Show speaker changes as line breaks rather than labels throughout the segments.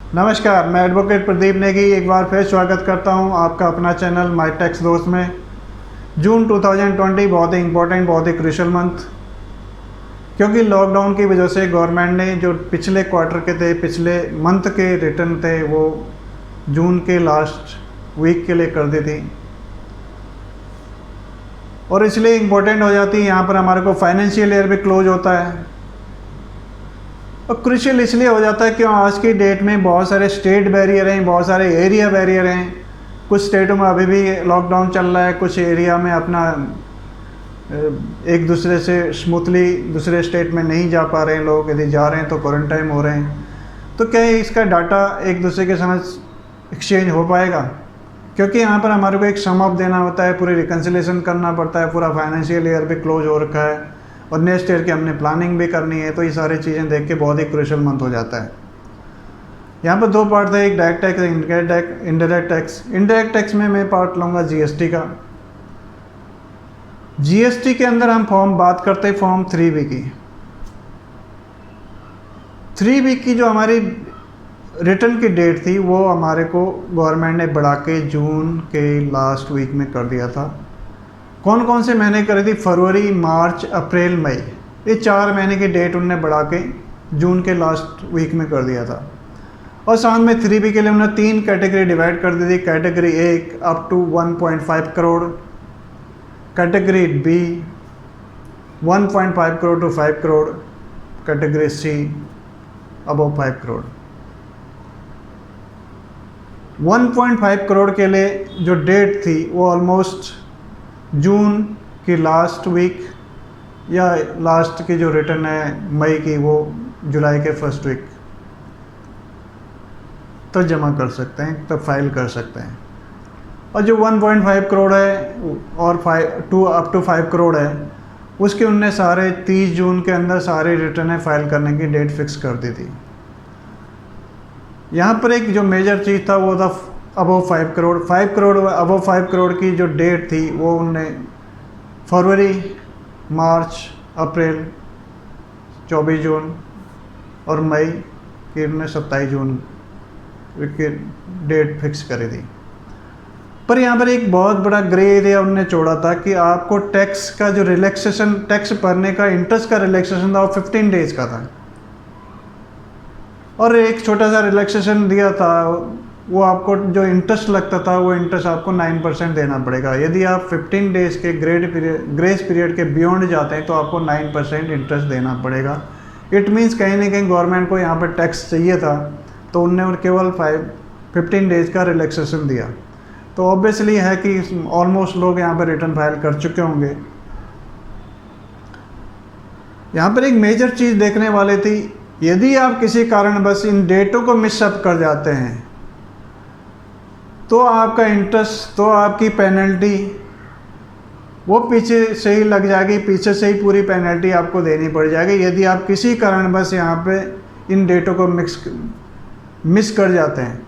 नमस्कार, मैं एडवोकेट प्रदीप नेगी एक बार फिर स्वागत करता हूं आपका अपना चैनल माई टैक्स दोस्त में। जून 2020 बहुत ही इम्पोर्टेंट, बहुत ही क्रूशियल मंथ, क्योंकि लॉकडाउन की वजह से गवर्नमेंट ने जो पिछले क्वार्टर के थे, पिछले मंथ के रिटर्न थे, वो जून के लास्ट वीक के लिए कर दी थी और इसलिए इम्पोर्टेंट हो जाती है। यहाँ पर हमारे को फाइनेंशियल ईयर भी क्लोज होता है और क्रूशियल इसलिए हो जाता है कि आज की डेट में बहुत सारे स्टेट बैरियर हैं, बहुत सारे एरिया बैरियर हैं। कुछ स्टेटों में अभी भी लॉकडाउन चल रहा है, कुछ एरिया में अपना एक दूसरे से स्मूथली दूसरे स्टेट में नहीं जा पा रहे हैं लोग, यदि जा रहे हैं तो क्वारंटाइन हो रहे हैं। तो क्या इसका डाटा एक दूसरे के समझ एक्सचेंज हो पाएगा? क्योंकि यहाँ पर हमारे को एक सम अप देना होता है, पूरी रिकन्सिलेशन करना पड़ता है, पूरा फाइनेंशियल ईयर भी क्लोज हो रखा है और नेक्स्ट ईयर की हमने प्लानिंग भी करनी है। तो ये सारी चीज़ें देख के बहुत ही क्रूशियल मंथ हो जाता है। यहाँ पर दो पार्ट थे, एक direct tax, indirect tax. Indirect tax में मैं पार्ट लूँगा जीएसटी का। जीएसटी के अंदर हम बात करते हैं फॉर्म 3B की। 3B की जो हमारी रिटर्न की डेट थी वो हमारे को गवर्नमेंट ने बढ़ा के जून के लास्ट वीक में कर दिया था। कौन कौन से महीने करी थी? फरवरी, मार्च, अप्रैल, मई, ये 4 महीने की डेट उनने बढ़ा के जून के लास्ट वीक में कर दिया था। और साथ में 3B के लिए उन्होंने 3 कैटेगरी डिवाइड कर दी थी। Category 1 up to 1.5 crore, category B 1.5 crore to 5 crore, category C above 5 crore. 1.5 crore के लिए जो डेट थी वो ऑलमोस्ट जून की लास्ट वीक या लास्ट की जो रिटर्न है मई की, वो जुलाई के फर्स्ट वीक तो जमा कर सकते हैं, तब फाइल कर सकते हैं। और जो 1.5 करोड़ है और अप टू 5 करोड़ है, उसके उनने सारे 30 जून के अंदर सारे रिटर्न फाइल करने की डेट फिक्स कर दी थी। यहाँ पर एक जो मेजर चीज़ था वो था अबव 5 करोड़। 5 करोड़ अबव 5 करोड़ की जो डेट थी वो उनने फरवरी, मार्च, अप्रैल 24 जून और मई की उन्होंने 27 जून की डेट फिक्स करी थी। पर यहाँ पर एक बहुत बड़ा ग्रे एरिया उन्होंने छोड़ा था कि आपको टैक्स का जो रिलैक्सेशन, टैक्स भरने का इंटरेस्ट का रिलैक्सेशन था वो 15 डेज का था और एक छोटा सा रिलैक्सेशन दिया था, वो आपको जो इंटरेस्ट लगता था वो इंटरेस्ट आपको 9% देना पड़ेगा। यदि आप 15 डेज के ग्रेस पीरियड के बियॉन्ड जाते हैं तो आपको 9% इंटरेस्ट देना पड़ेगा। इट मीन्स कहीं ना कहीं गवर्नमेंट को यहाँ पर टैक्स चाहिए था तो उनने केवल 15 डेज का रिलैक्सेशन दिया। तो ऑब्वियसली है कि ऑलमोस्ट लोग यहाँ पर रिटर्न फाइल कर चुके होंगे। यहाँ पर एक मेजर चीज़ देखने वाली थी, यदि आप किसी कारणवश इन डेटों को मिसअप कर जाते हैं तो आपका इंटरेस्ट, तो आपकी पेनल्टी वो पीछे से ही लग जाएगी, पीछे से ही पूरी पेनल्टी आपको देनी पड़ जाएगी यदि आप किसी कारणवश यहाँ पे इन डेटों को मिस कर जाते हैं।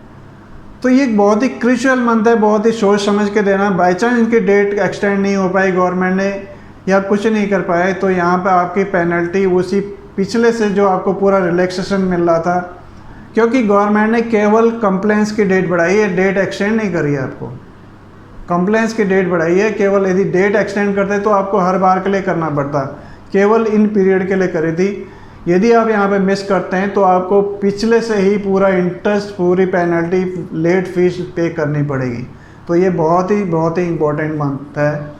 तो ये एक बहुत ही क्रूशियल मंथ है, बहुत ही सोच समझ के देना। बाई चांस इनकी डेट एक्सटेंड नहीं हो पाई गवर्नमेंट ने या कुछ नहीं कर पाए तो यहाँ पे आपकी पेनल्टी उसी पिछले से जो आपको पूरा रिलैक्सेशन मिल रहा था, क्योंकि गवर्नमेंट ने केवल कंप्लेंट्स की डेट बढ़ाई है, डेट एक्सटेंड नहीं करी है। आपको कंप्लेंट्स की डेट बढ़ाई है, केवल यदि डेट एक्सटेंड करते तो आपको हर बार के लिए करना पड़ता, केवल इन पीरियड के लिए करी थी। यदि आप यहाँ पे मिस करते हैं तो आपको पिछले से ही पूरा इंटरेस्ट, पूरी पेनल्टी, लेट फीस पे करनी पड़ेगी। तो ये बहुत ही इम्पोर्टेंट मंथ है।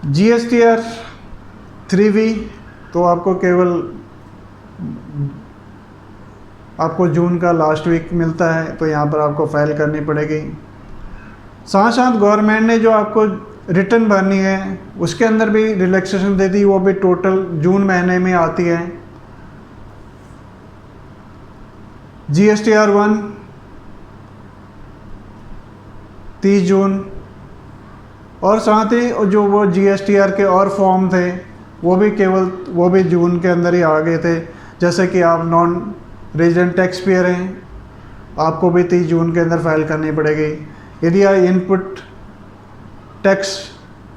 जीएसटीआर 3B तो आपको केवल आपको जून का लास्ट वीक मिलता है, तो यहाँ पर आपको फाइल करनी पड़ेगी। साथ साथ गवर्नमेंट ने जो आपको रिटर्न भरनी है उसके अंदर भी रिलैक्सेशन दे दी, वो भी टोटल जून महीने में आती है। जीएसटीआर 1 30 जून और साथ ही जो वो जीएसटीआर के और फॉर्म थे वो भी जून के अंदर ही आ गए थे। जैसे कि आप नॉन रेजिडेंट टैक्स पेयर हैं, आपको भी 30 जून के अंदर फाइल करनी पड़ेगी। यदि आप इनपुट टैक्स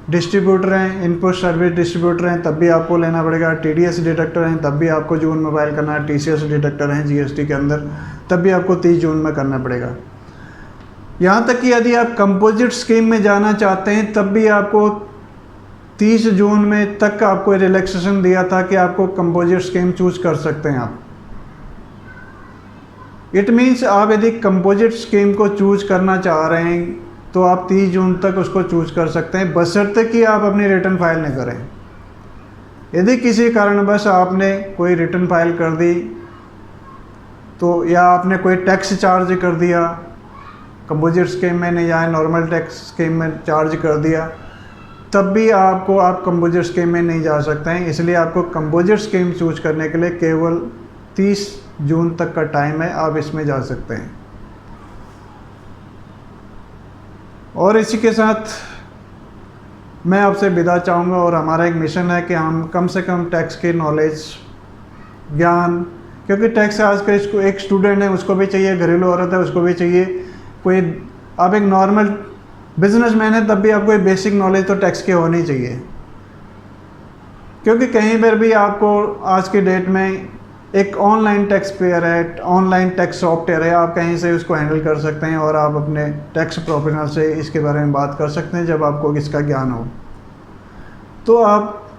डिस्ट्रीब्यूटर हैं, इनपुट सर्विस डिस्ट्रीब्यूटर हैं, तब भी आपको लेना पड़ेगा। TDS डिडक्टर हैं, तब भी आपको जून में फाइल करना है। TCS डिडक्टर हैं GST के अंदर, तब भी आपको 30 जून में करना पड़ेगा। यहाँ तक कि यदि आप कंपोजिट स्कीम में जाना चाहते हैं, तब भी आपको 30 जून में तक आपको रिलैक्सेशन दिया था कि आपको कंपोजिट स्कीम चूज कर सकते हैं आप। इट मीन्स आप यदि कंपोजिट स्कीम को चूज करना चाह रहे हैं तो आप 30 जून तक उसको चूज कर सकते हैं, बशर्ते कि आप अपनी रिटर्न फाइल न करें। यदि किसी कारणवश आपने कोई रिटर्न फाइल कर दी तो, या आपने कोई टैक्स चार्ज कर दिया, कंपोजिट स्कीम में नहीं या नॉर्मल टैक्स स्कीम में चार्ज कर दिया, तब भी आप कंपोजिट स्कीम में नहीं जा सकते हैं। इसलिए आपको कंपोजिट स्कीम चूज करने के लिए केवल 30 जून तक का टाइम है, आप इसमें जा सकते हैं। और इसी के साथ मैं आपसे विदा चाहूँगा, और हमारा एक मिशन है कि हम कम से कम टैक्स की नॉलेज, ज्ञान, क्योंकि टैक्स आजकल इसको एक स्टूडेंट है उसको भी चाहिए, घरेलू औरत है उसको भी चाहिए, कोई आप एक नॉर्मल बिजनेसमैन है तब भी आपको एक बेसिक नॉलेज तो टैक्स की होनी चाहिए। क्योंकि कहीं पर भी आपको आज की डेट में एक ऑनलाइन टैक्स पेयर है, ऑनलाइन टैक्स सॉफ्टवेयर है, आप कहीं से उसको हैंडल कर सकते हैं और आप अपने टैक्स प्रोफेशनल से इसके बारे में बात कर सकते हैं जब आपको इसका ज्ञान हो। तो आप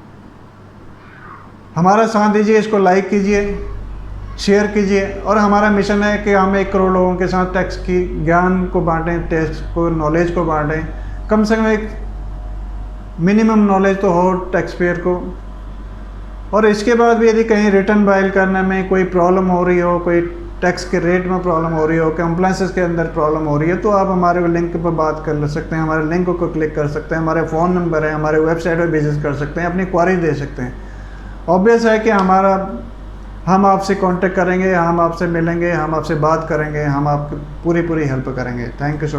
हमारा साथ दीजिए, इसको लाइक कीजिए, शेयर कीजिए, और हमारा मिशन है कि हम 1 करोड़ लोगों के साथ टैक्स की ज्ञान को बांटें, टैक्स को, नॉलेज को बांटें। कम से कम एक मिनिमम नॉलेज तो हो टैक्स पेयर को। और इसके बाद भी यदि कहीं रिटर्न फाइल करने में कोई प्रॉब्लम हो रही हो, कोई टैक्स के रेट में प्रॉब्लम हो रही हो, कंप्लायंसेस के अंदर प्रॉब्लम हो रही है, तो आप हमारे लिंक पर बात कर सकते हैं, हमारे लिंक को क्लिक कर सकते हैं, हमारे फ़ोन नंबर है, हमारे वेबसाइट पर विजिट कर सकते हैं, अपनी क्वारी दे सकते हैं। ऑब्वियस है कि हम आपसे कांटेक्ट करेंगे, हम आपसे मिलेंगे, हम आपसे बात करेंगे, हम आपकी पूरी हेल्प करेंगे। Thank you so much.